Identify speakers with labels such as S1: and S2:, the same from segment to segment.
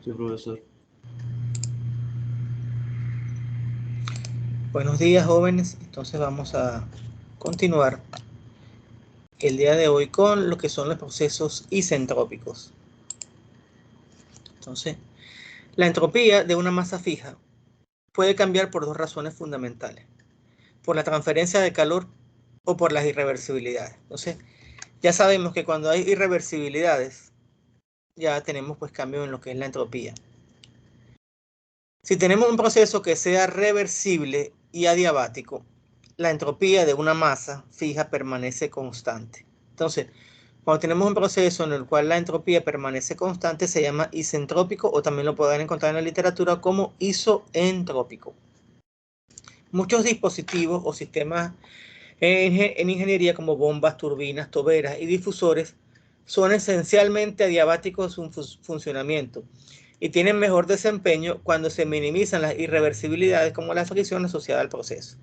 S1: Sí, profesor.
S2: Buenos días, jóvenes. Entonces vamos a continuar el día de hoy con lo que son los procesos isentrópicos. Entonces, la entropía de una masa fija puede cambiar por dos razones fundamentales: por la transferencia de calor o por las irreversibilidades. Entonces, ya sabemos que cuando hay irreversibilidades, ya tenemos pues cambio en lo que es la entropía. Si tenemos un proceso que sea reversible y adiabático, la entropía de una masa fija permanece constante. Entonces, cuando tenemos un proceso en el cual la entropía permanece constante, se llama isentrópico, o también lo pueden encontrar en la literatura como isoentrópico. Muchos dispositivos o sistemas en ingeniería, como bombas, turbinas, toberas y difusores, son esencialmente adiabáticos en su funcionamiento y tienen mejor desempeño cuando se minimizan las irreversibilidades como la fricción asociada al proceso.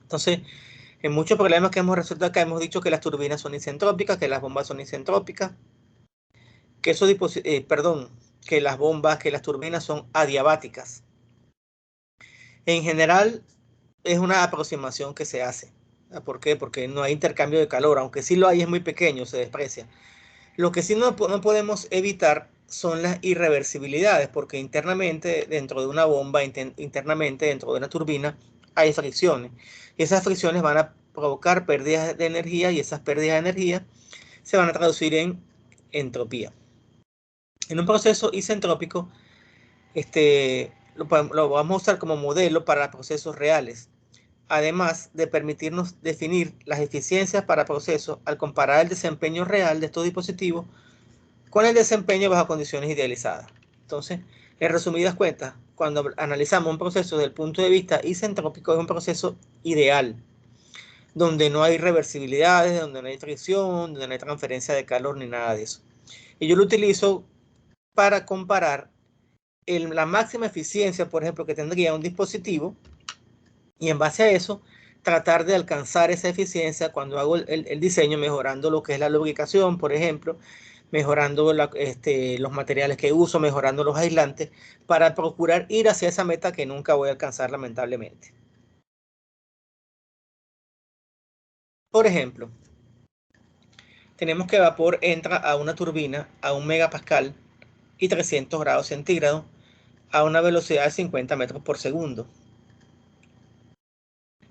S2: Entonces, en muchos problemas que hemos resuelto acá hemos dicho que las turbinas son isentrópicas, que las bombas son isentrópicas, que que las bombas, que las turbinas son adiabáticas. En general, es una aproximación que se hace. ¿Por qué? Porque no hay intercambio de calor, aunque sí lo hay, es muy pequeño, se desprecia. Lo que sí no podemos evitar son las irreversibilidades, porque internamente dentro de una bomba, internamente dentro de una turbina, hay fricciones. Y esas fricciones van a provocar pérdidas de energía, y esas pérdidas de energía se van a traducir en entropía. En un proceso isentrópico, lo vamos a usar como modelo para procesos reales, además de permitirnos definir las eficiencias para procesos al comparar el desempeño real de estos dispositivos con el desempeño bajo condiciones idealizadas. Entonces, en resumidas cuentas, cuando analizamos un proceso desde el punto de vista isentrópico, es un proceso ideal, donde no hay reversibilidades, donde no hay fricción, donde no hay transferencia de calor ni nada de eso. Y yo lo utilizo para comparar la máxima eficiencia, por ejemplo, que tendría un dispositivo, y en base a eso tratar de alcanzar esa eficiencia cuando hago el diseño, mejorando lo que es la lubricación, por ejemplo, mejorando los materiales que uso, mejorando los aislantes, para procurar ir hacia esa meta que nunca voy a alcanzar, lamentablemente. Por ejemplo, tenemos que vapor entra a una turbina a 1 megapascal y 300 grados centígrados a una velocidad de 50 metros por segundo.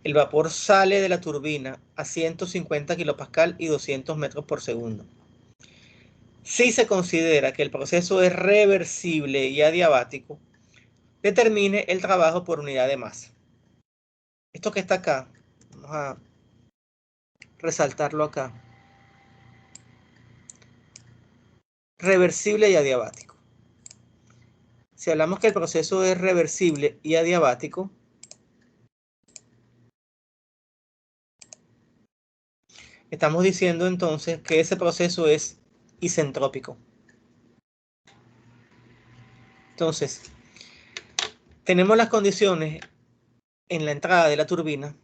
S2: El vapor sale de la turbina a 150 kilopascal y 200 metros por segundo. Si se considera que el proceso es reversible y adiabático, determine el trabajo por unidad de masa. Esto que está acá, vamos a resaltarlo acá. Reversible y adiabático. Si hablamos que el proceso es reversible y adiabático, estamos diciendo entonces que ese proceso es isentrópico. Entonces, tenemos las condiciones en la entrada de la turbina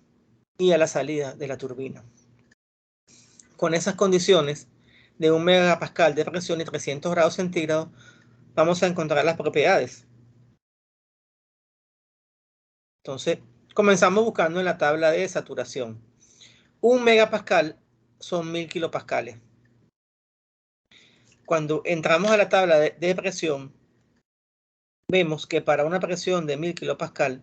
S2: y a la salida de la turbina. Con esas condiciones de 1 megapascal de presión y 300 grados centígrados, vamos a encontrar las propiedades. Entonces, comenzamos buscando en la tabla de saturación. 1 megapascal son 1000 kilopascales. Cuando entramos a la tabla de presión, vemos que para una presión de 1000 kilopascal,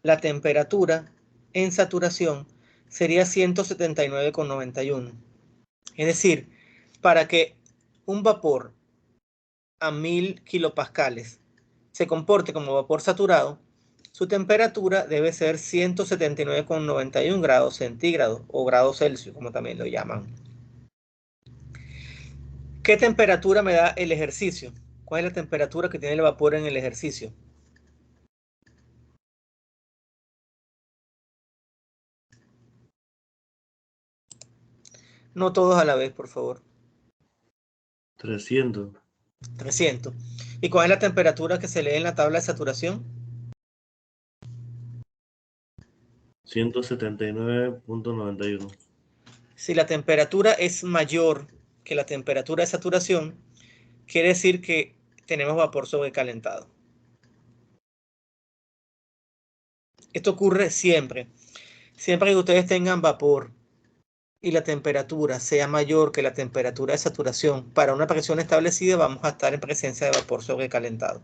S2: la temperatura en saturación sería 179,91. Es decir, para que un vapor a 1000 kilopascales se comporte como vapor saturado, su temperatura debe ser 179,91 grados centígrados o grados Celsius, como también lo llaman. ¿Qué temperatura me da el ejercicio? ¿Cuál es la temperatura que tiene el vapor en el ejercicio? No todos a la vez, por favor.
S1: 300.
S2: 300. ¿Y cuál es la temperatura que se lee en la tabla de saturación?
S1: 179,91.
S2: Si la temperatura es mayor que la temperatura de saturación, quiere decir que tenemos vapor sobrecalentado. Esto ocurre siempre. Siempre que ustedes tengan vapor y la temperatura sea mayor que la temperatura de saturación para una presión establecida, vamos a estar en presencia de vapor sobrecalentado.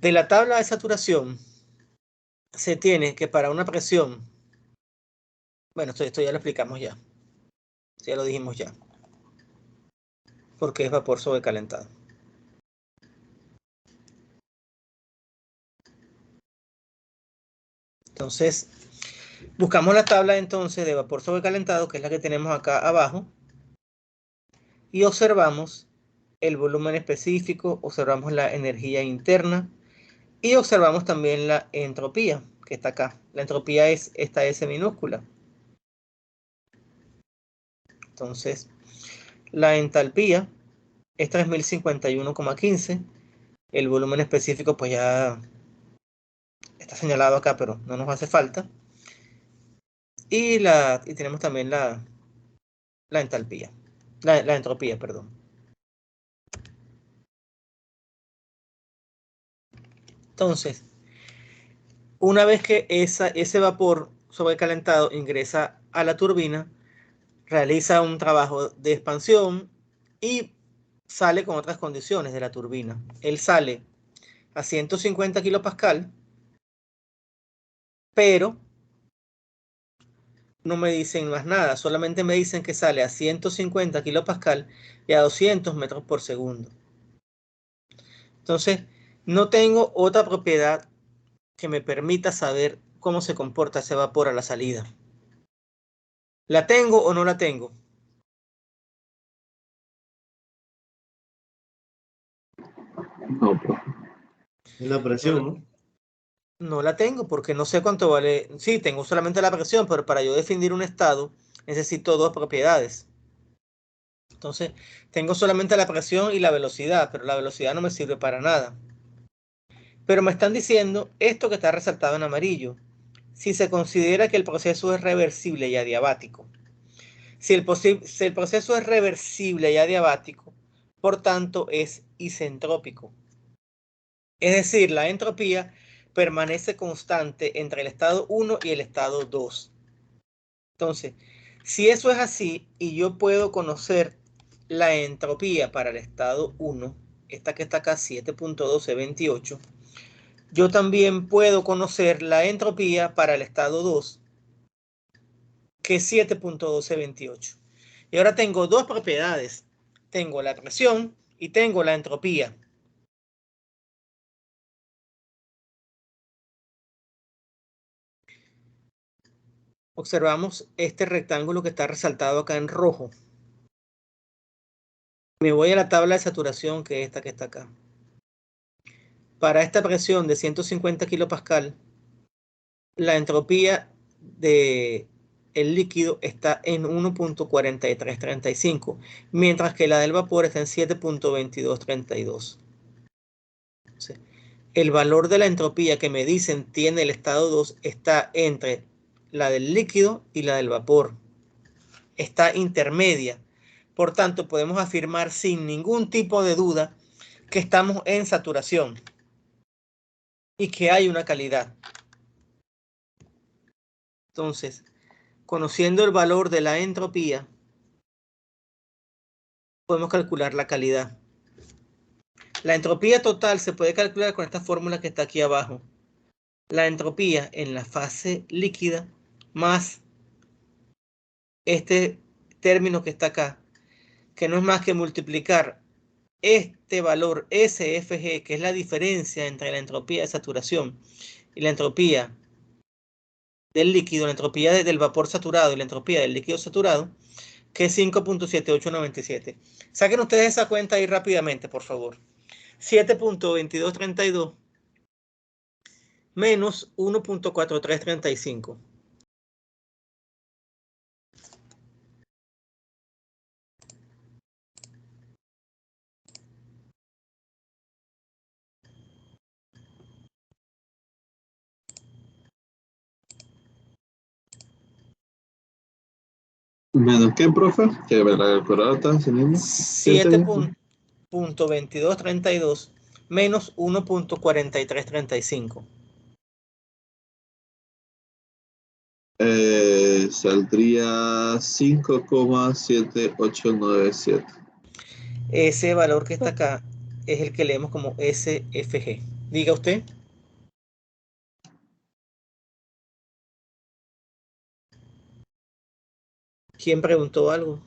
S2: De la tabla de saturación se tiene que para una presión, bueno, esto ya lo explicamos ya lo dijimos ya, porque es vapor sobrecalentado. Entonces, buscamos la tabla entonces de vapor sobrecalentado, que es la que tenemos acá abajo, y observamos el volumen específico, observamos la energía interna y observamos también la entropía, que está acá. La entropía es esta S minúscula. Entonces, la entalpía es 3051,15. El volumen específico pues ya está señalado acá, pero no nos hace falta. Y tenemos también la entalpía, la entropía, perdón. Entonces, una vez que ese vapor sobrecalentado ingresa a la turbina, realiza un trabajo de expansión y sale con otras condiciones de la turbina. Él sale a 150 kilopascal, pero no me dicen más nada, solamente me dicen que sale a 150 kilopascal y a 200 metros por segundo. Entonces, no tengo otra propiedad que me permita saber cómo se comporta ese vapor a la salida. ¿La tengo o no la tengo?
S3: No, pues.
S1: Es la
S2: No
S1: presión,
S2: la,
S1: ¿no?
S2: no la tengo porque no sé cuánto vale. Sí, tengo solamente la presión, pero para yo definir un estado necesito dos propiedades. Entonces, tengo solamente la presión y la velocidad, pero la velocidad no me sirve para nada. Pero me están diciendo esto que está resaltado en amarillo. Si se considera que el proceso es reversible y adiabático. Si el proceso es reversible y adiabático, por tanto es isentrópico. Es decir, la entropía permanece constante entre el estado 1 y el estado 2. Entonces, si eso es así y yo puedo conocer la entropía para el estado 1, esta que está acá 7.1228, yo también puedo conocer la entropía para el estado 2, que es 7.1228. Y ahora tengo dos propiedades. Tengo la presión y tengo la entropía. Observamos este rectángulo que está resaltado acá en rojo. Me voy a la tabla de saturación, que es esta que está acá. Para esta presión de 150 kilopascal, la entropía del líquido está en 1.4335, mientras que la del vapor está en 7.2232. El valor de la entropía que me dicen tiene el estado 2 está entre la del líquido y la del vapor. Está intermedia. Por tanto, podemos afirmar sin ningún tipo de duda que estamos en saturación y que hay una calidad. Entonces, conociendo el valor de la entropía, podemos calcular la calidad. La entropía total se puede calcular con esta fórmula que está aquí abajo. La entropía en la fase líquida más este término que está acá, que no es más que multiplicar este valor SFG, que es la diferencia entre la entropía de saturación y la entropía del líquido, la entropía del vapor saturado y la entropía del líquido saturado, que es 5.7897. Saquen ustedes esa cuenta ahí rápidamente, por favor. 7.2232 menos 1.4335.
S3: ¿Menos qué, profe? Que me la calculadora está así mismo.
S2: 7.2232 menos 1.4335.
S3: Saldría 5,7897.
S2: Ese valor que está acá es el que leemos como SFG. Diga usted. ¿Quién preguntó algo?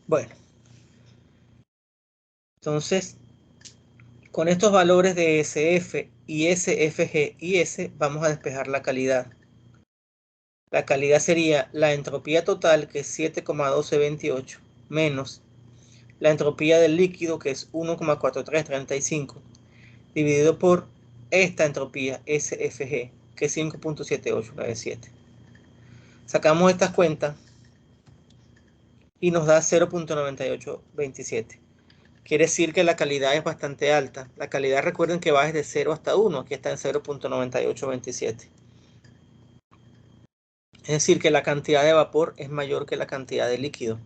S2: Bueno, entonces, con estos valores de SF y SFG y S, vamos a despejar la calidad. La calidad sería la entropía total, que es 7,1228, menos la entropía del líquido, que es 1,4335, dividido por esta entropía SFG, que es 5.7897. Sacamos estas cuentas y nos da 0.9827. Quiere decir que la calidad es bastante alta. La calidad, recuerden que va desde 0 hasta 1. Aquí está en 0.9827. Es decir, que la cantidad de vapor es mayor que la cantidad de líquido.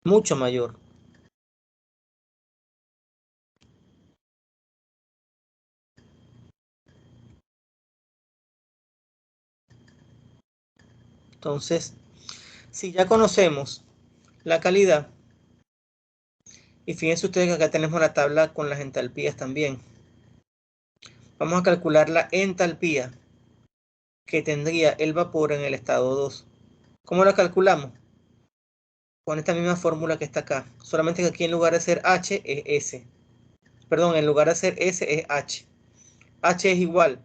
S2: Mucho mayor. Entonces, si ya conocemos la calidad, y fíjense ustedes que acá tenemos la tabla con las entalpías también. Vamos a calcular la entalpía que tendría el vapor en el estado 2. ¿Cómo la calculamos? Con esta misma fórmula que está acá. Solamente que aquí en lugar de ser H es S. Perdón, en lugar de ser S es H. H es igual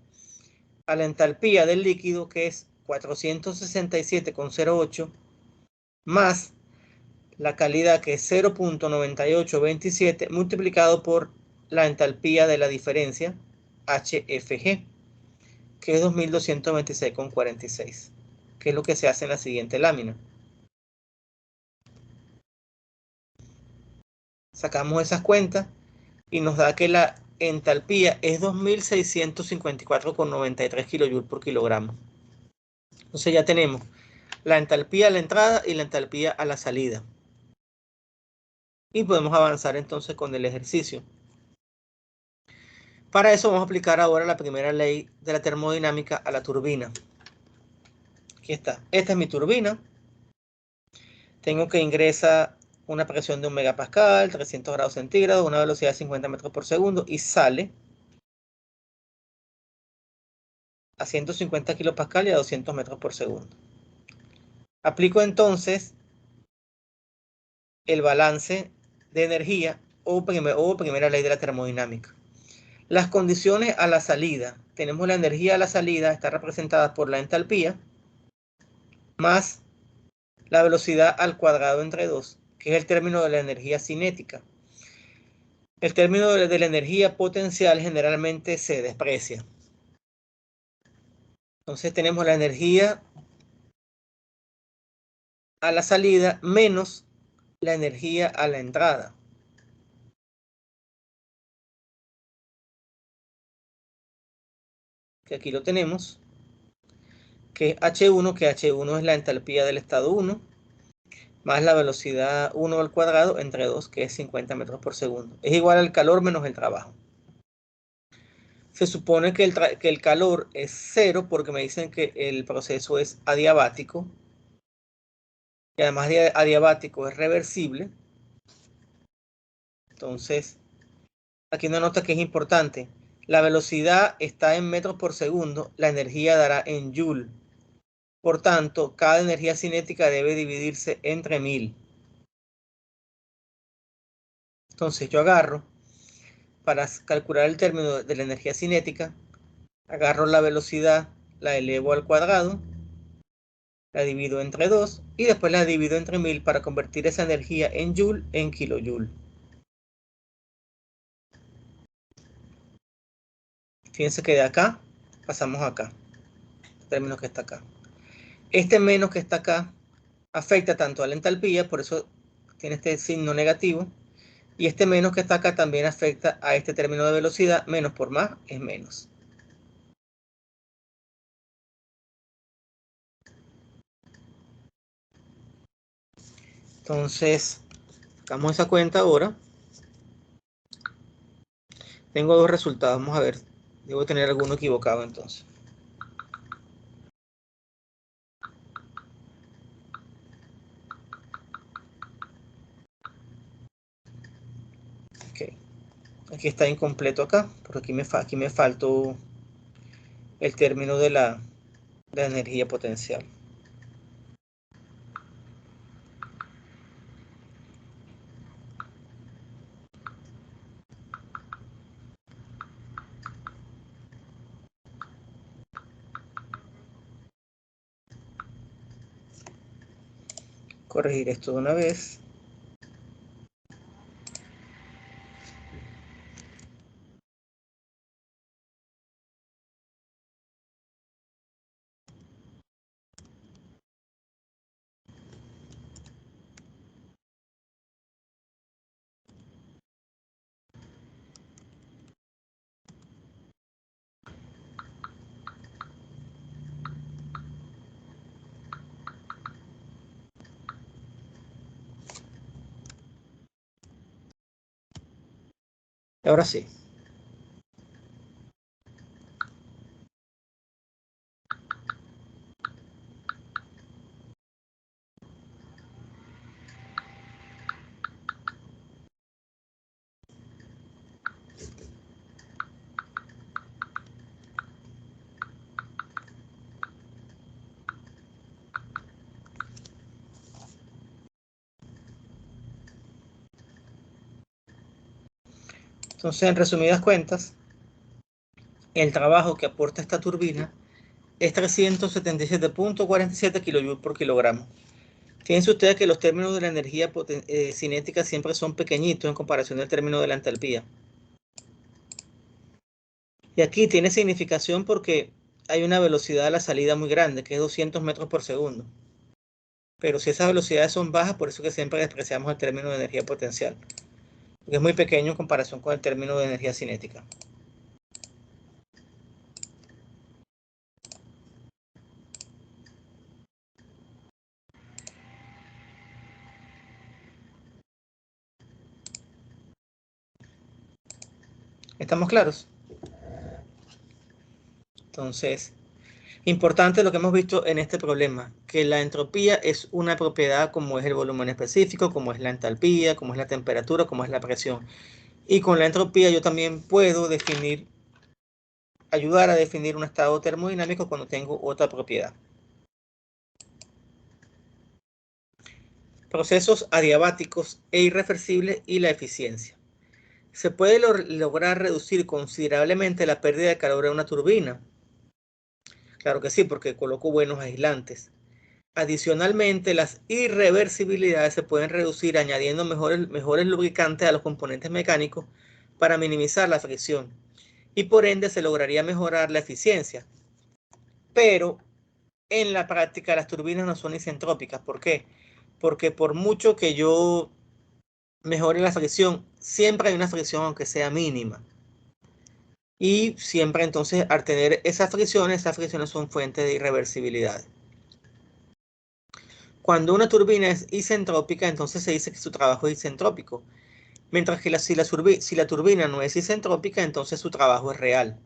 S2: a la entalpía del líquido, que es 467,08, más la calidad, que es 0.9827, multiplicado por la entalpía de la diferencia, HFG, que es 2226,46, que es lo que se hace en la siguiente lámina. Sacamos esas cuentas y nos da que la entalpía es 2654,93 kJ por kilogramo. Entonces ya tenemos la entalpía a la entrada y la entalpía a la salida. Y podemos avanzar entonces con el ejercicio. Para eso vamos a aplicar ahora la primera ley de la termodinámica a la turbina. Aquí está. Esta es mi turbina. Tengo que ingresar una presión de 1 megapascal, 300 grados centígrados, una velocidad de 50 metros por segundo y sale a 150 kilopascal y a 200 metros por segundo. Aplico entonces el balance de energía o primera ley de la termodinámica. Las condiciones a la salida. Tenemos la energía a la salida, está representada por la entalpía, más la velocidad al cuadrado entre 2, que es el término de la energía cinética. El término de la energía potencial generalmente se desprecia. Entonces tenemos la energía a la salida menos la energía a la entrada. Que aquí lo tenemos, que es H1, que H1 es la entalpía del estado 1, más la velocidad 1 al cuadrado entre 2, que es 50 metros por segundo. Es igual al calor menos el trabajo. Se supone que el calor es 0 porque me dicen que el proceso es adiabático. Y además de adiabático es reversible. Entonces, aquí una nota que es importante. La velocidad está en metros por segundo, la energía dará en joule. Por tanto, cada energía cinética debe dividirse entre 1000. Entonces yo agarro, para calcular el término de la energía cinética, agarro la velocidad, la elevo al cuadrado, la divido entre 2 y después la divido entre 1000 para convertir esa energía en joule en kilojoule. Fíjense que de acá pasamos acá, el término que está acá. Este menos que está acá afecta tanto a la entalpía, por eso tiene este signo negativo. Y este menos que está acá también afecta a este término de velocidad. Menos por más es menos. Entonces, sacamos esa cuenta ahora. Tengo dos resultados. Vamos a ver. Debo tener alguno equivocado entonces. Ok. Aquí está incompleto acá. Porque aquí me faltó el término de la energía potencial. Corregir esto de una vez. Ahora sí. Entonces, en resumidas cuentas, el trabajo que aporta esta turbina es 377.47 kJ por kilogramo. Fíjense ustedes que los términos de la energía cinética siempre son pequeñitos en comparación del término de la entalpía. Y aquí tiene significación porque hay una velocidad a la salida muy grande, que es 200 metros por segundo. Pero si esas velocidades son bajas, por eso que siempre despreciamos el término de energía potencial, porque es muy pequeño en comparación con el término de energía cinética. ¿Estamos claros? Entonces, importante lo que hemos visto en este problema, que la entropía es una propiedad como es el volumen específico, como es la entalpía, como es la temperatura, como es la presión. Y con la entropía yo también puedo ayudar a definir un estado termodinámico cuando tengo otra propiedad. Procesos adiabáticos e irreversibles y la eficiencia. ¿Se puede lograr reducir considerablemente la pérdida de calor en una turbina? Claro que sí, porque coloco buenos aislantes. Adicionalmente, las irreversibilidades se pueden reducir añadiendo mejores lubricantes a los componentes mecánicos para minimizar la fricción y por ende se lograría mejorar la eficiencia. Pero en la práctica las turbinas no son isentrópicas. ¿Por qué? Porque por mucho que yo mejore la fricción, siempre hay una fricción aunque sea mínima. Y siempre entonces al tener esas fricciones son fuentes de irreversibilidad. Cuando una turbina es isentrópica, entonces se dice que su trabajo es isentrópico. Mientras que si la turbina no es isentrópica, entonces su trabajo es real.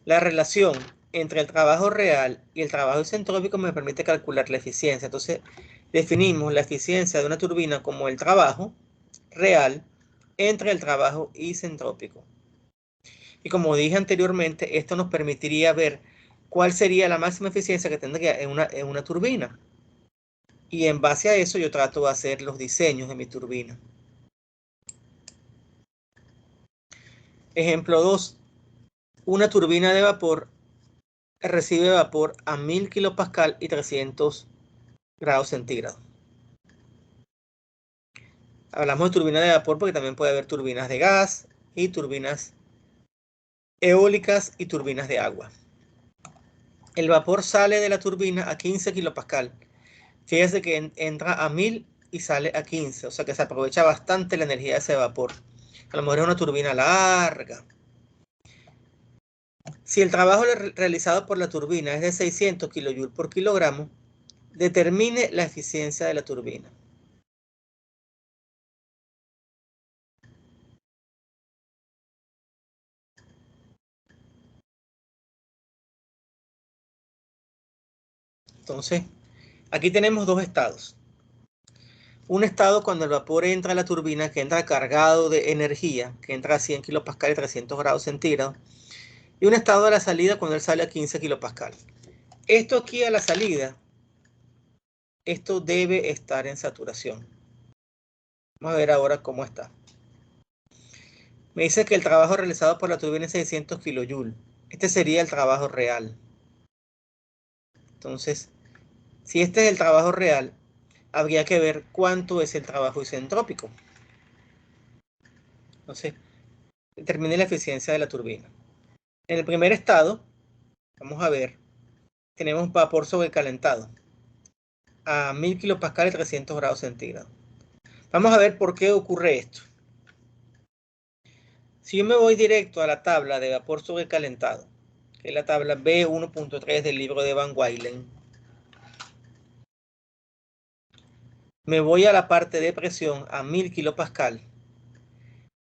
S2: La relación entre el trabajo real y el trabajo isentrópico me permite calcular la eficiencia. Entonces, definimos la eficiencia de una turbina como el trabajo real entre el trabajo isentrópico. Y como dije anteriormente, esto nos permitiría ver cuál sería la máxima eficiencia que tendría en una turbina. Y en base a eso yo trato de hacer los diseños de mi turbina. Ejemplo 2. Una turbina de vapor recibe vapor a 1000 kilopascal y 300 grados centígrados. Hablamos de turbina de vapor porque también puede haber turbinas de gas y turbinas eólicas y turbinas de agua. El vapor sale de la turbina a 15 kilopascal. Fíjese que entra a 1000 y sale a 15, o sea que se aprovecha bastante la energía de ese vapor. A lo mejor es una turbina larga. Si el trabajo realizado por la turbina es de 600 kJ por kilogramo, determine la eficiencia de la turbina. Entonces, aquí tenemos dos estados. Un estado cuando el vapor entra a la turbina, que entra cargado de energía, que entra a 100 kilopascal y 300 grados centígrados. Y un estado de la salida cuando él sale a 15 kilopascal. Esto aquí a la salida, esto debe estar en saturación. Vamos a ver ahora cómo está. Me dice que el trabajo realizado por la turbina es 600 kJ. Este sería el trabajo real. Entonces, si este es el trabajo real, habría que ver cuánto es el trabajo isentrópico. Entonces, determine la eficiencia de la turbina. En el primer estado, vamos a ver, tenemos vapor sobrecalentado a 1000 kilopascal y 300 grados centígrados. Vamos a ver por qué ocurre esto. Si yo me voy directo a la tabla de vapor sobrecalentado, que es la tabla B1.3 del libro de Van Weylen, me voy a la parte de presión a 1000 kilopascal.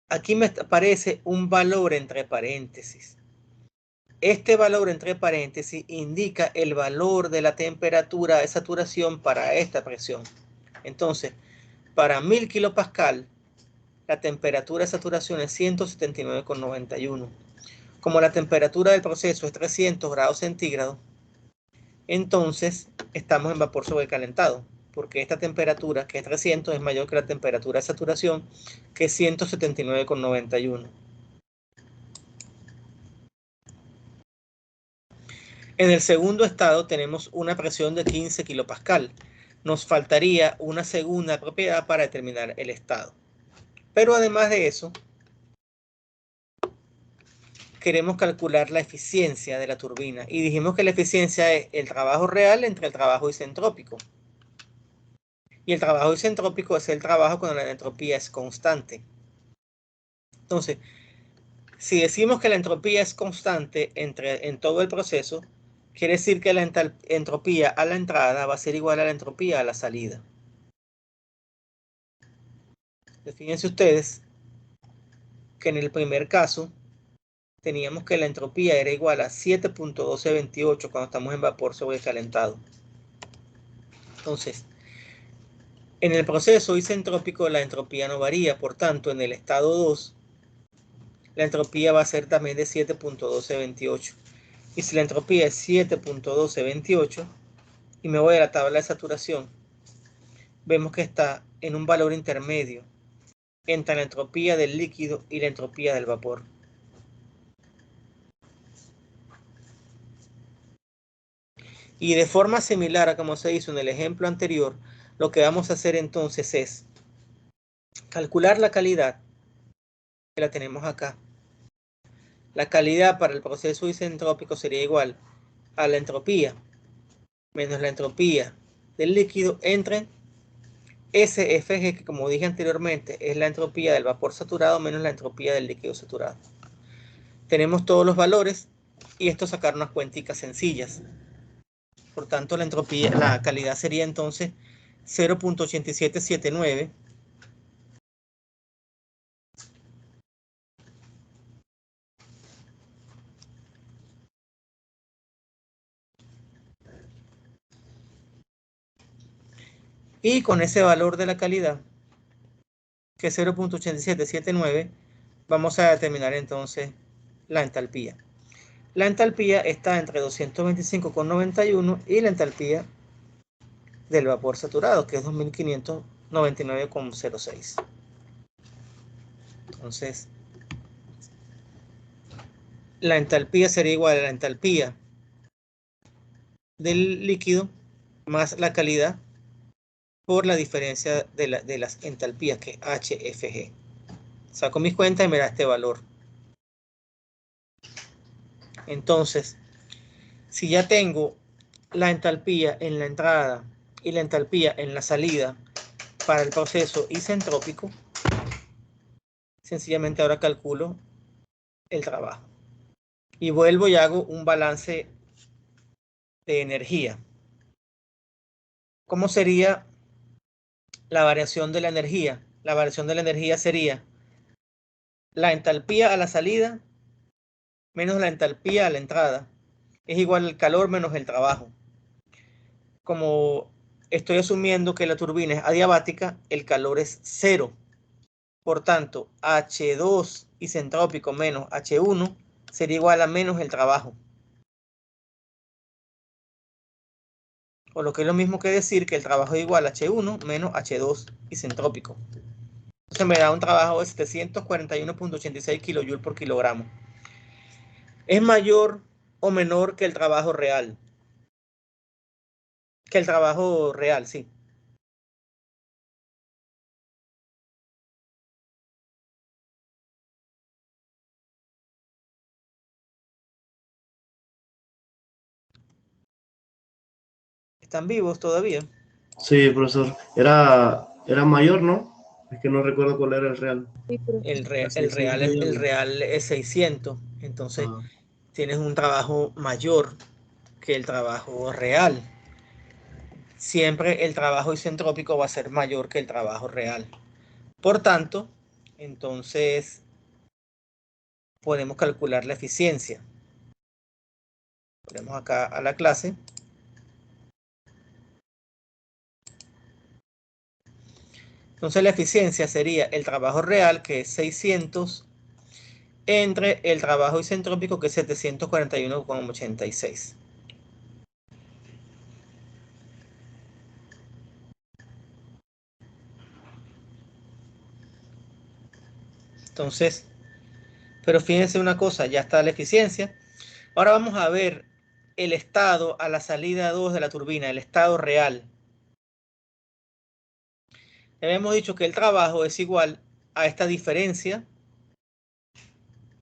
S2: Aquí me aparece un valor entre paréntesis. Este valor entre paréntesis indica el valor de la temperatura de saturación para esta presión. Entonces, para 1000 kilopascal, la temperatura de saturación es 179,91. Como la temperatura del proceso es 300 grados centígrados, entonces estamos en vapor sobrecalentado, porque esta temperatura, que es 300, es mayor que la temperatura de saturación, que es 179,91. En el segundo estado tenemos una presión de 15 kilopascal. Nos faltaría una segunda propiedad para determinar el estado. Pero además de eso, queremos calcular la eficiencia de la turbina. Y dijimos que la eficiencia es el trabajo real entre el trabajo isentrópico. Y el trabajo isentrópico es el trabajo cuando la entropía es constante. Entonces, si decimos que la entropía es constante en todo el proceso, quiere decir que la entropía a la entrada va a ser igual a la entropía a la salida. Fíjense ustedes que en el primer caso teníamos que la entropía era igual a 7.1228 cuando estamos en vapor sobrecalentado. Entonces, en el proceso isentrópico la entropía no varía, por tanto, en el estado 2, la entropía va a ser también de 7.1228. Y si la entropía es 7.1228, y me voy a la tabla de saturación, vemos que está en un valor intermedio entre la entropía del líquido y la entropía del vapor. Y de forma similar a como se hizo en el ejemplo anterior, lo que vamos a hacer entonces es calcular la calidad, que la tenemos acá. La calidad para el proceso isentrópico sería igual a la entropía menos la entropía del líquido entre SFG, que como dije anteriormente es la entropía del vapor saturado menos la entropía del líquido saturado. Tenemos todos los valores y esto sacar unas cuenticas sencillas. Por tanto, la entropía, la calidad sería entonces 0.8779 y con ese valor de la calidad, que es 0.8779, vamos a determinar entonces la entalpía. La entalpía está entre 225,91 y la entalpía del vapor saturado, que es 2599,06. Entonces, la entalpía sería igual a la entalpía del líquido más la calidad por la diferencia de las entalpías, que es HFG. Saco mis cuentas y me da este valor. Entonces, si ya tengo la entalpía en la entrada y la entalpía en la salida para el proceso isentrópico, sencillamente ahora calculo el trabajo. Y vuelvo y hago un balance de energía. ¿Cómo sería la variación de la energía? La variación de la energía sería la entalpía a la salida menos la entalpía a la entrada. Es igual al calor menos el trabajo. Como estoy asumiendo que la turbina es adiabática, el calor es 0. Por tanto, H2 isentrópico menos H1 sería igual a menos el trabajo. O lo que es lo mismo que decir que el trabajo es igual a H1 menos H2 isentrópico. Entonces me da un trabajo de 741.86 kJ por kilogramo. ¿Es mayor o menor que el trabajo real? Que el trabajo real, sí. ¿Están vivos todavía?
S1: Sí, profesor. Era mayor, ¿no? Es que no recuerdo cuál era el real.
S2: El real es 600. Entonces
S1: Ah,
S2: tienes un trabajo mayor que el trabajo real. Siempre el trabajo isentrópico va a ser mayor que el trabajo real. Por tanto, entonces podemos calcular la eficiencia. Ponemos acá a la clase. Entonces la eficiencia sería el trabajo real, que es 600, entre el trabajo isentrópico, que es 741,86. Entonces, pero fíjense una cosa, ya está la eficiencia. Ahora vamos a ver el estado a la salida 2 de la turbina, el estado real. Habíamos dicho que el trabajo es igual a esta diferencia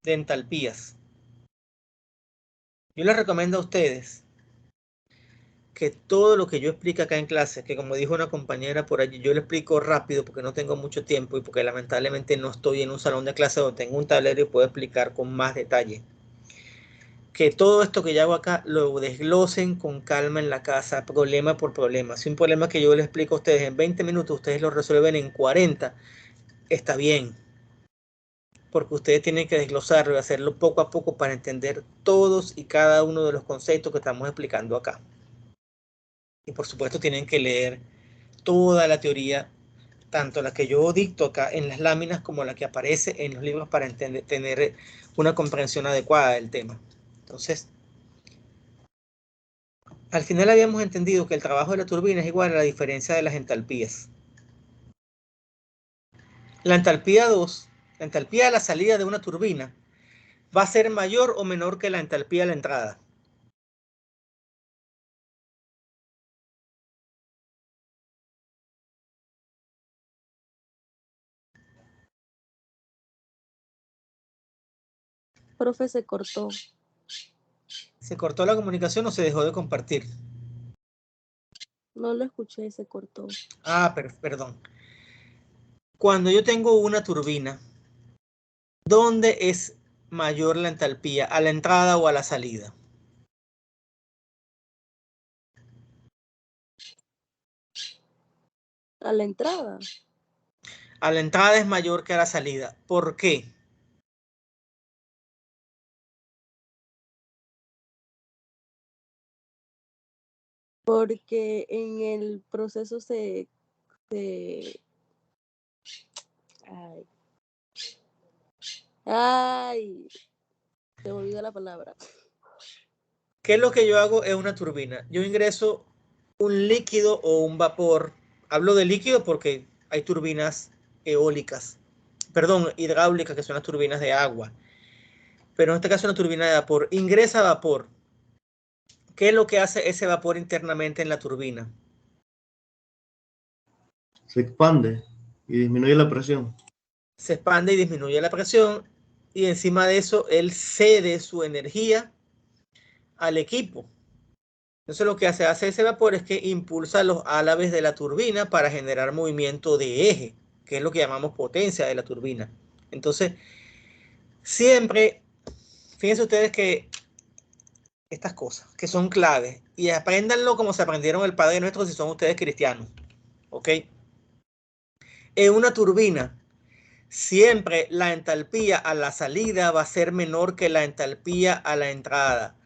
S2: de entalpías. Yo les recomiendo a ustedes que todo lo que yo explico acá en clase, que como dijo una compañera por allí, yo lo explico rápido porque no tengo mucho tiempo y porque lamentablemente no estoy en un salón de clase donde tengo un tablero y puedo explicar con más detalle. Que todo esto que yo hago acá lo desglosen con calma en la casa, problema por problema. Si un problema que yo les explico a ustedes en 20 minutos, ustedes lo resuelven en 40, está bien. Porque ustedes tienen que desglosarlo y hacerlo poco a poco para entender todos y cada uno de los conceptos que estamos explicando acá. Y por supuesto tienen que leer toda la teoría, tanto la que yo dicto acá en las láminas como la que aparece en los libros para tener una comprensión adecuada del tema. Entonces, al final habíamos entendido que el trabajo de la turbina es igual a la diferencia de las entalpías. La entalpía 2, la entalpía de la salida de una turbina, va a ser mayor o menor que la entalpía de la entrada.
S4: Profe, se cortó.
S2: ¿Se cortó la comunicación o se dejó de compartir?
S4: No lo escuché, se cortó.
S2: Ah, perdón. Cuando yo tengo una turbina, ¿dónde es mayor la entalpía? ¿A la entrada o a la salida?
S4: A la entrada.
S2: A la entrada es mayor que a la salida. ¿Por qué?
S4: Porque en el proceso Ay, se me olvidó la palabra.
S2: ¿Qué es lo que yo hago en una turbina? Yo ingreso un líquido o un vapor. Hablo de líquido porque hay turbinas eólicas, perdón, hidráulicas, que son las turbinas de agua. Pero en este caso una turbina de vapor. Ingresa vapor. ¿Qué es lo que hace ese vapor internamente en la turbina?
S1: se expande y disminuye la presión.
S2: Se expande y disminuye la presión, y encima de eso él cede su energía al equipo. Entonces lo que hace ese vapor es que impulsa los álabes de la turbina para generar movimiento de eje, que es lo que llamamos potencia de la turbina. Entonces, siempre, fíjense ustedes que estas cosas, que son claves, y apréndanlo como se aprendieron el Padre Nuestro si son ustedes cristianos, ¿ok? En una turbina, siempre la entalpía a la salida va a ser menor que la entalpía a la entrada.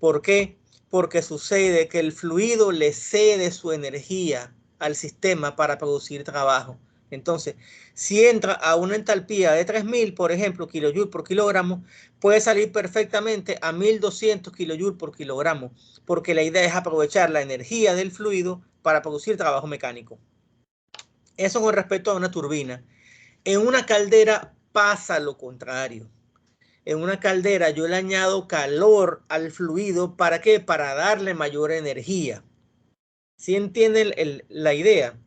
S2: ¿Por qué? Porque sucede que el fluido le cede su energía al sistema para producir trabajo. Entonces, si entra a una entalpía de 3000, por ejemplo, kilojoules por kilogramo, puede salir perfectamente a 1200 kilojoules por kilogramo, porque la idea es aprovechar la energía del fluido para producir trabajo mecánico. Eso con respecto a una turbina. En una caldera pasa lo contrario. En una caldera yo le añado calor al fluido. ¿Para qué? Para darle mayor energía. ¿Sí entienden la idea?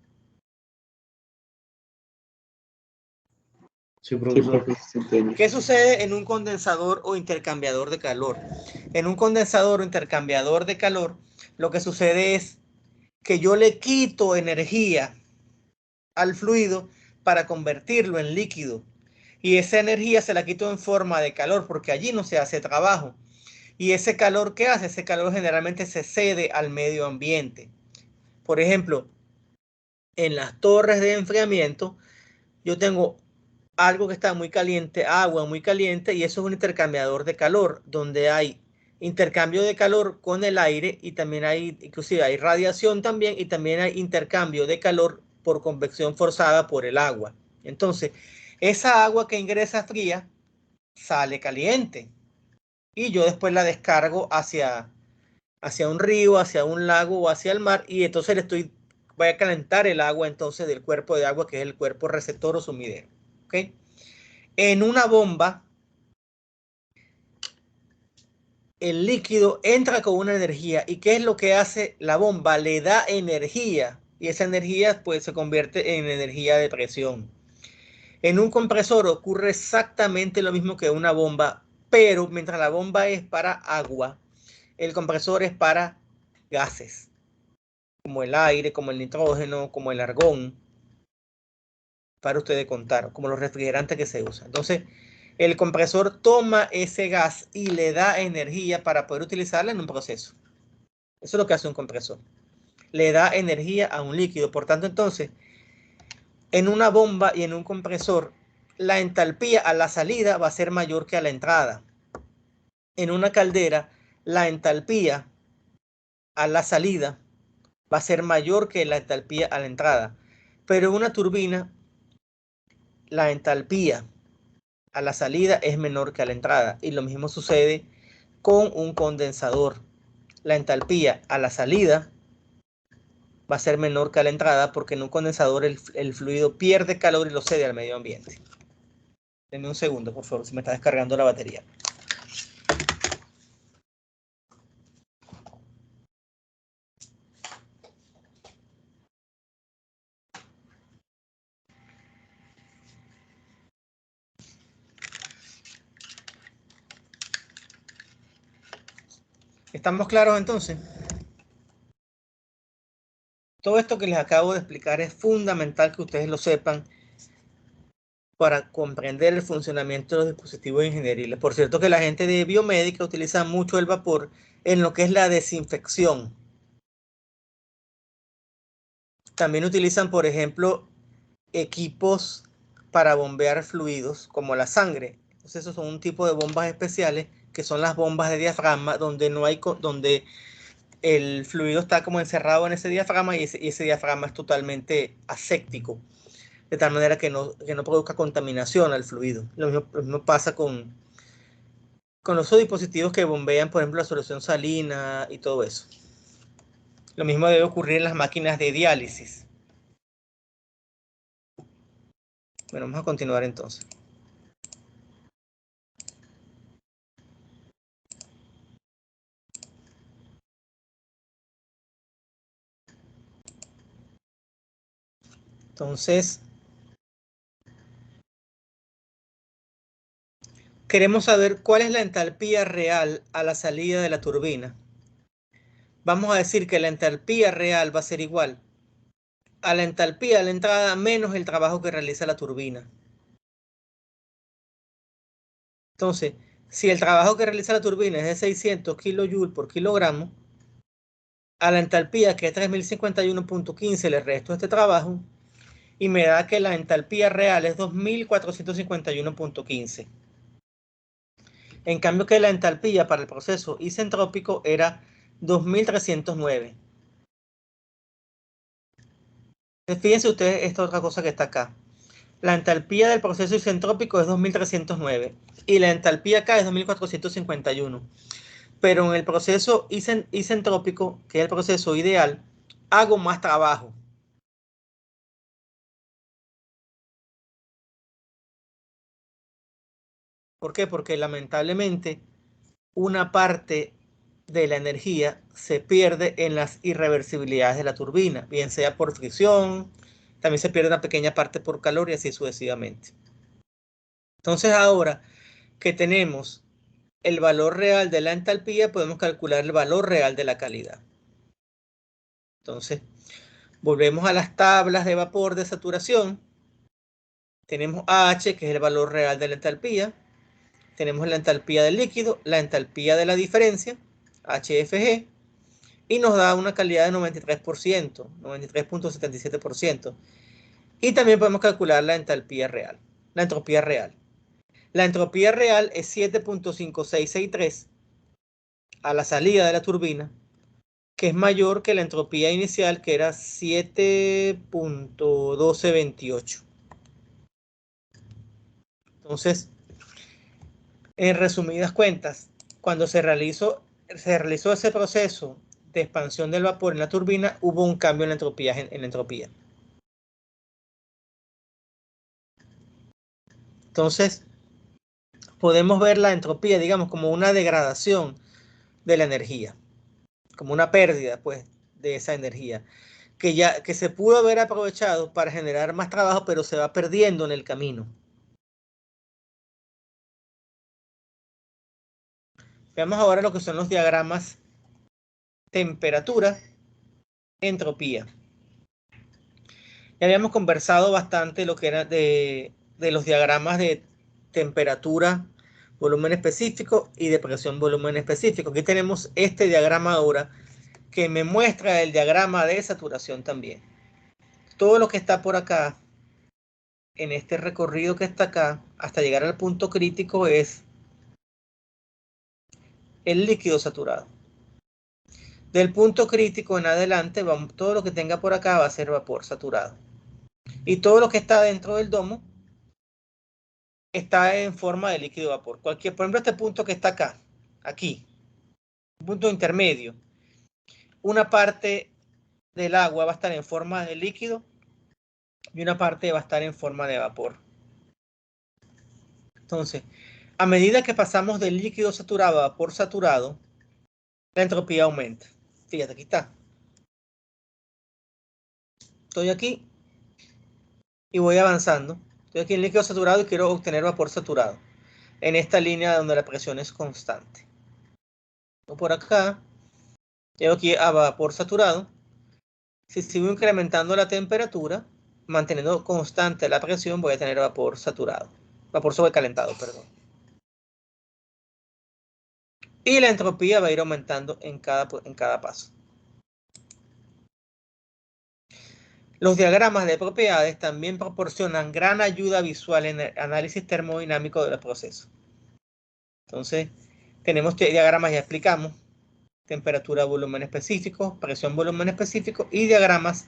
S1: Sí,
S3: Sí,
S1: profesor.
S3: profe, se entiende.
S2: ¿Qué sucede en un condensador o intercambiador de calor? En un condensador o intercambiador de calor, lo que sucede es que yo le quito energía al fluido para convertirlo en líquido. Y esa energía se la quito en forma de calor porque allí no se hace trabajo. Y ese calor, ¿qué hace? Ese calor generalmente se cede al medio ambiente. Por ejemplo, en las torres de enfriamiento, yo tengo algo que está muy caliente, agua muy caliente, y eso es un intercambiador de calor, donde hay intercambio de calor con el aire y también hay, inclusive hay radiación también, y también hay intercambio de calor por convección forzada por el agua. Entonces, esa agua que ingresa fría sale caliente y yo después la descargo hacia un río, hacia un lago o hacia el mar, y entonces voy a calentar el agua entonces del cuerpo de agua, que es el cuerpo receptor o sumidero. ¿Okay? En una bomba, el líquido entra con una energía. ¿Y qué es lo que hace la bomba? Le da energía, y esa energía pues se convierte en energía de presión. En un compresor ocurre exactamente lo mismo que una bomba, pero mientras la bomba es para agua, el compresor es para gases, como el aire, como el nitrógeno, como el argón, para ustedes contar, como los refrigerantes que se usan. Entonces, el compresor toma ese gas y le da energía para poder utilizarla en un proceso. Eso es lo que hace un compresor. Le da energía a un líquido. Por tanto, entonces, en una bomba y en un compresor, la entalpía a la salida va a ser mayor que a la entrada. En una caldera, la entalpía a la salida va a ser mayor que la entalpía a la entrada. Pero en una turbina, la entalpía a la salida es menor que a la entrada. Y lo mismo sucede con un condensador. La entalpía a la salida va a ser menor que a la entrada, porque en un condensador el fluido pierde calor y lo cede al medio ambiente. Denme un segundo, por favor, si me está descargando la batería. ¿Estamos claros entonces? Todo esto que les acabo de explicar es fundamental que ustedes lo sepan para comprender el funcionamiento de los dispositivos ingenieriles. Por cierto que la gente de biomédica utiliza mucho el vapor en lo que es la desinfección. También utilizan, por ejemplo, equipos para bombear fluidos como la sangre. Entonces, esos son un tipo de bombas especiales que son las bombas de diafragma, donde donde el fluido está como encerrado en ese diafragma, y ese diafragma es totalmente aséptico, de tal manera que no produzca contaminación al fluido. Lo mismo pasa con los dispositivos que bombean, por ejemplo, la solución salina y todo eso. Lo mismo debe ocurrir en las máquinas de diálisis. Bueno, vamos a continuar entonces. Entonces, queremos saber cuál es la entalpía real a la salida de la turbina. vamos a decir que la entalpía real va a ser igual a la entalpía de la entrada menos el trabajo que realiza la turbina. Entonces, si el trabajo que realiza la turbina es de 600 kJ por kilogramo, a la entalpía, que es 3051.15, le resto este trabajo y me da que la entalpía real es 2451.15. En cambio que la entalpía para el proceso isentrópico era 2309. Fíjense ustedes esta otra cosa que está acá. La entalpía del proceso isentrópico es 2309 y la entalpía acá es 2451. Pero en el proceso isentrópico, que es el proceso ideal, hago más trabajo. ¿Por qué? Porque lamentablemente una parte de la energía se pierde en las irreversibilidades de la turbina, bien sea por fricción, también se pierde una pequeña parte por calor y así sucesivamente. Entonces ahora que tenemos el valor real de la entalpía, podemos calcular el valor real de la calidad. Entonces, volvemos a las tablas de vapor de saturación. Tenemos H, que es el valor real de la entalpía. Tenemos la entalpía del líquido, la entalpía de la diferencia, HFG, y nos da una calidad de 93%, 93.77%. Y también podemos calcular la entalpía real, la entropía real. La entropía real es 7.5663 a la salida de la turbina, que es mayor que la entropía inicial, que era 7.1228. Entonces, en resumidas cuentas, cuando se realizó ese proceso de expansión del vapor en la turbina, hubo un cambio en la entropía. Entonces, podemos ver la entropía, digamos, como una degradación de la energía, como una pérdida, pues, de esa energía, que se pudo haber aprovechado para generar más trabajo, pero se va perdiendo en el camino. Veamos ahora lo que son los diagramas temperatura, entropía. Ya habíamos conversado bastante lo que era de los diagramas de temperatura, volumen específico y de presión, volumen específico. Aquí tenemos este diagrama ahora que me muestra el diagrama de saturación también. Todo lo que está por acá, en este recorrido que está acá, hasta llegar al punto crítico, es el líquido saturado. Del punto crítico en adelante, todo lo que tenga por acá va a ser vapor saturado. Y todo lo que está dentro del domo está en forma de líquido vapor. Por ejemplo, este punto que está acá, aquí, un punto intermedio, una parte del agua va a estar en forma de líquido y una parte va a estar en forma de vapor. Entonces, a medida que pasamos del líquido saturado a vapor saturado, la entropía aumenta. Fíjate, aquí está. Estoy aquí y voy avanzando. Estoy aquí en líquido saturado y quiero obtener vapor saturado. En esta línea donde la presión es constante. Por acá, llego aquí a vapor saturado. Si sigo incrementando la temperatura, manteniendo constante la presión, voy a tener vapor saturado. Vapor sobrecalentado, perdón. Y la entropía va a ir aumentando en cada paso. Los diagramas de propiedades también proporcionan gran ayuda visual en el análisis termodinámico de los procesos. Entonces, tenemos diagramas, ya explicamos, temperatura, volumen específico, presión, volumen específico, y diagramas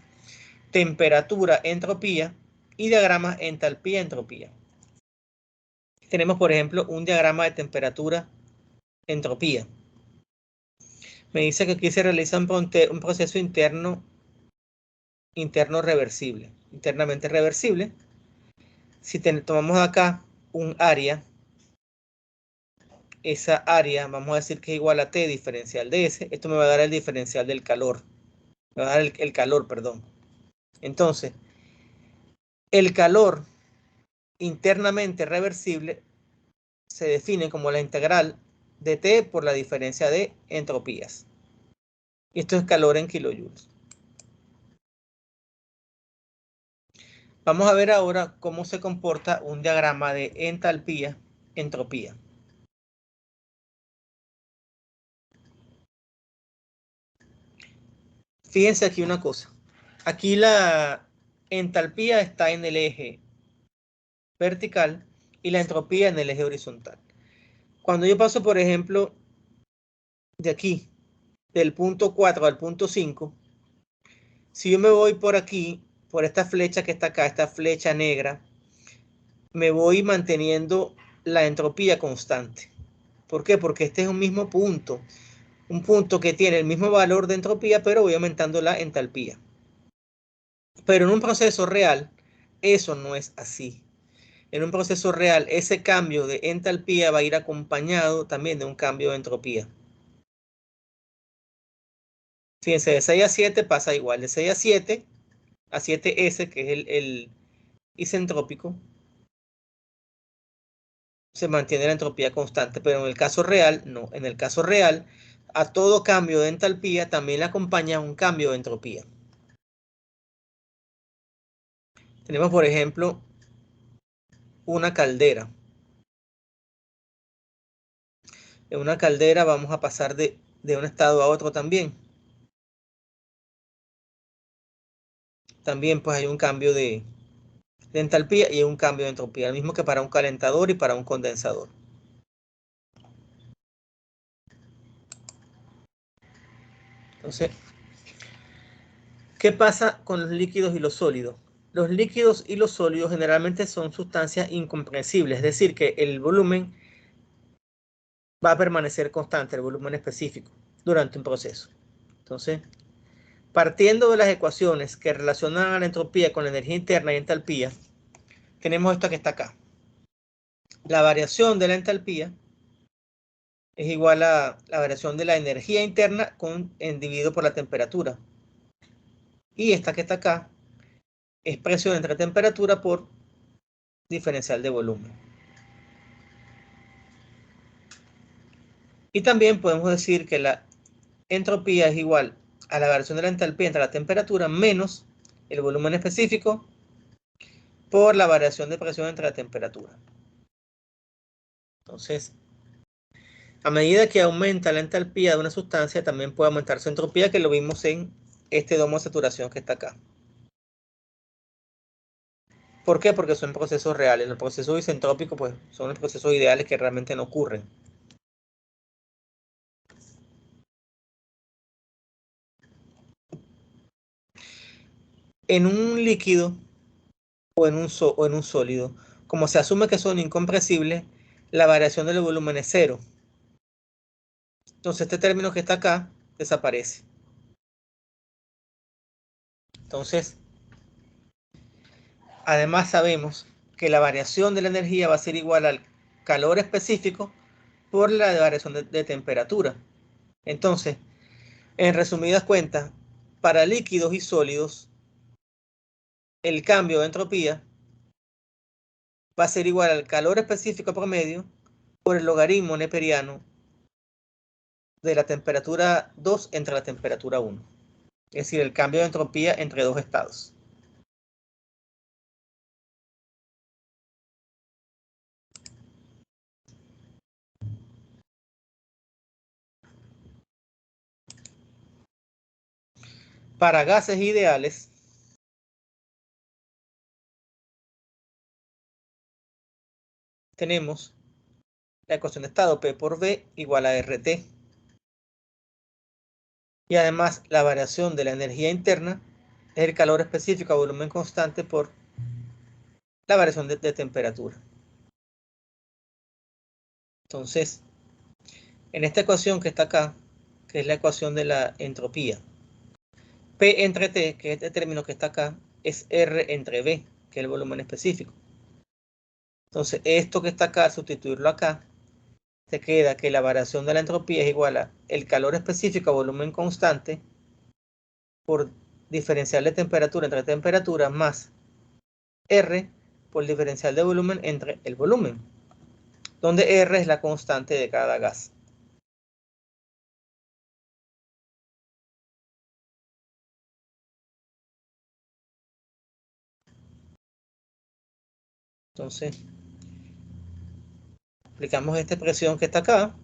S2: temperatura, entropía, y diagramas entalpía, entropía. Tenemos, por ejemplo, un diagrama de temperatura, entropía. Me dice que aquí se realiza un proceso internamente reversible. Si tomamos acá un área, esa área vamos a decir que es igual a T diferencial de S. Esto me va a dar el diferencial del calor. Me va a dar el calor, perdón. Entonces, el calor internamente reversible se define como la integral de T por la diferencia de entropías. Y esto es calor en kilojoules. Vamos a ver ahora cómo se comporta un diagrama de entalpía, entropía. Fíjense aquí una cosa. Aquí la entalpía está en el eje vertical y la entropía en el eje horizontal. Cuando yo paso, por ejemplo, de aquí, del punto 4 al punto 5, si yo me voy por aquí, por esta flecha que está acá, esta flecha negra, me voy manteniendo la entropía constante. ¿Por qué? Porque este es un mismo punto. Un punto que tiene el mismo valor de entropía, pero voy aumentando la entalpía. Pero en un proceso real, eso no es así. En un proceso real, ese cambio de entalpía va a ir acompañado también de un cambio de entropía. Fíjense, de 6 a 7 pasa igual. De 6 a 7, a 7S, que es el isentrópico, se mantiene la entropía constante, pero en el caso real, no. En el caso real, a todo cambio de entalpía también le acompaña un cambio de entropía. Tenemos, por ejemplo, una caldera. En una caldera vamos a pasar de un estado a otro también. También pues hay un cambio de entalpía y un cambio de entropía, lo mismo que para un calentador y para un condensador. Entonces, ¿qué pasa con los líquidos y los sólidos? Los líquidos y los sólidos generalmente son sustancias incomprensibles, es decir, que el volumen va a permanecer constante, el volumen específico, durante un proceso. Entonces, partiendo de las ecuaciones que relacionan a la entropía con la energía interna y entalpía, tenemos esto que está acá. La variación de la entalpía es igual a la variación de la energía interna dividido por la temperatura. Y esta que está acá es presión entre temperatura por diferencial de volumen. Y también podemos decir que la entropía es igual a la variación de la entalpía entre la temperatura menos el volumen específico por la variación de presión entre la temperatura. Entonces, a medida que aumenta la entalpía de una sustancia, también puede aumentar su entropía, que lo vimos en este domo de saturación que está acá. ¿Por qué? Porque son procesos reales. Los procesos isentrópicos pues, son los procesos ideales que realmente no ocurren. En un líquido o en un sólido, como se asume que son incompresibles, la variación del volumen es cero. Entonces este término que está acá desaparece. Entonces, además sabemos que la variación de la energía va a ser igual al calor específico por la variación de temperatura. Entonces, en resumidas cuentas, para líquidos y sólidos, el cambio de entropía va a ser igual al calor específico promedio por el logaritmo neperiano de la temperatura 2 entre la temperatura 1. Es decir, el cambio de entropía entre dos estados. Para gases ideales, tenemos la ecuación de estado P por V igual a RT. Y además la variación de la energía interna es el calor específico a volumen constante por la variación de temperatura. Entonces, en esta ecuación que está acá, que es la ecuación de la entropía, P entre T, que es este término que está acá, es R entre V, que es el volumen específico. Entonces, esto que está acá, al sustituirlo acá, te queda que la variación de la entropía es igual a el calor específico a volumen constante por diferencial de temperatura entre temperatura más R por el diferencial de volumen entre el volumen, donde R es la constante de cada gas. Entonces, aplicamos esta expresión que está acá.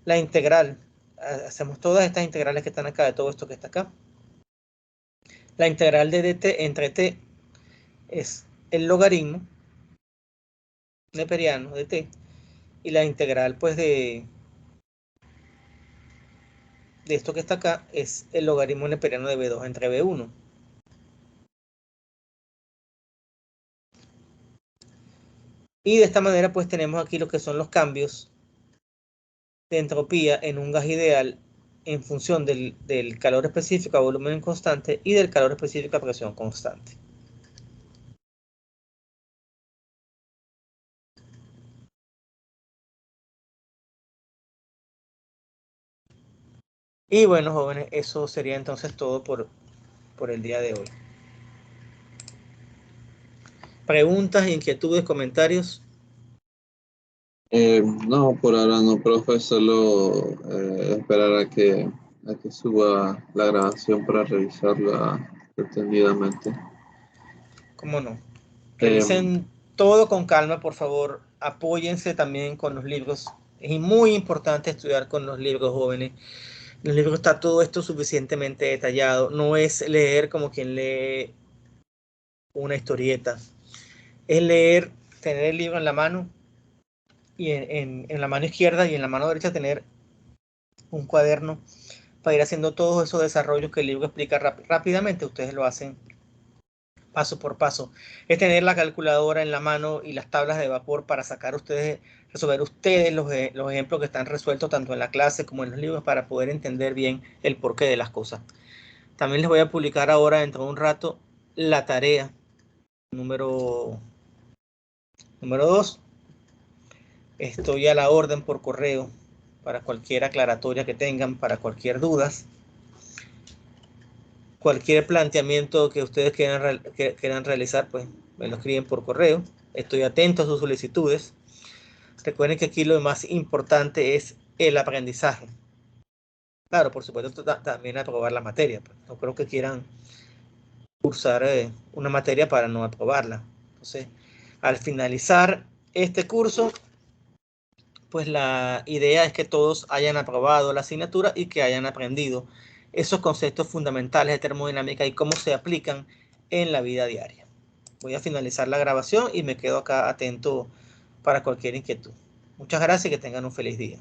S2: La integral, hacemos todas estas integrales que están acá, de todo esto que está acá. La integral de dt entre t es el logaritmo neperiano de t, y la integral pues de esto que está acá es el logaritmo neperiano de b2 entre b1. Y de esta manera pues tenemos aquí lo que son los cambios de entropía en un gas ideal en función del calor específico a volumen constante y del calor específico a presión constante. Y bueno, jóvenes, eso sería entonces todo por el día de hoy. ¿Preguntas, inquietudes, comentarios?
S3: No, por ahora no, profe, solo esperar a que suba la grabación para revisarla detenidamente.
S2: ¿Cómo no?
S3: Eh,
S2: Revisen todo con calma, por favor. Apóyense también con los libros. Es muy importante estudiar con los libros, jóvenes. En los libros está todo esto suficientemente detallado. No es leer como quien lee una historieta. Es leer, tener el libro en la mano y en la mano izquierda y en la mano derecha tener un cuaderno para ir haciendo todos esos desarrollos que el libro explica rápidamente. Ustedes lo hacen paso por paso. Es tener la calculadora en la mano y las tablas de vapor para resolver ustedes los ejemplos que están resueltos tanto en la clase como en los libros para poder entender bien el porqué de las cosas. También les voy a publicar ahora dentro de un rato la tarea número 2. Estoy a la orden por correo para cualquier aclaratoria que tengan, para cualquier dudas. Cualquier planteamiento que ustedes quieran realizar, pues me lo escriben por correo. Estoy atento a sus solicitudes. Recuerden que aquí lo más importante es el aprendizaje. Claro, por supuesto, también aprobar la materia. Pues. No creo que quieran cursar una materia para no aprobarla. Entonces, al finalizar este curso, pues la idea es que todos hayan aprobado la asignatura y que hayan aprendido esos conceptos fundamentales de termodinámica y cómo se aplican en la vida diaria. Voy a finalizar la grabación y me quedo acá atento para cualquier inquietud. Muchas gracias y que tengan un feliz día.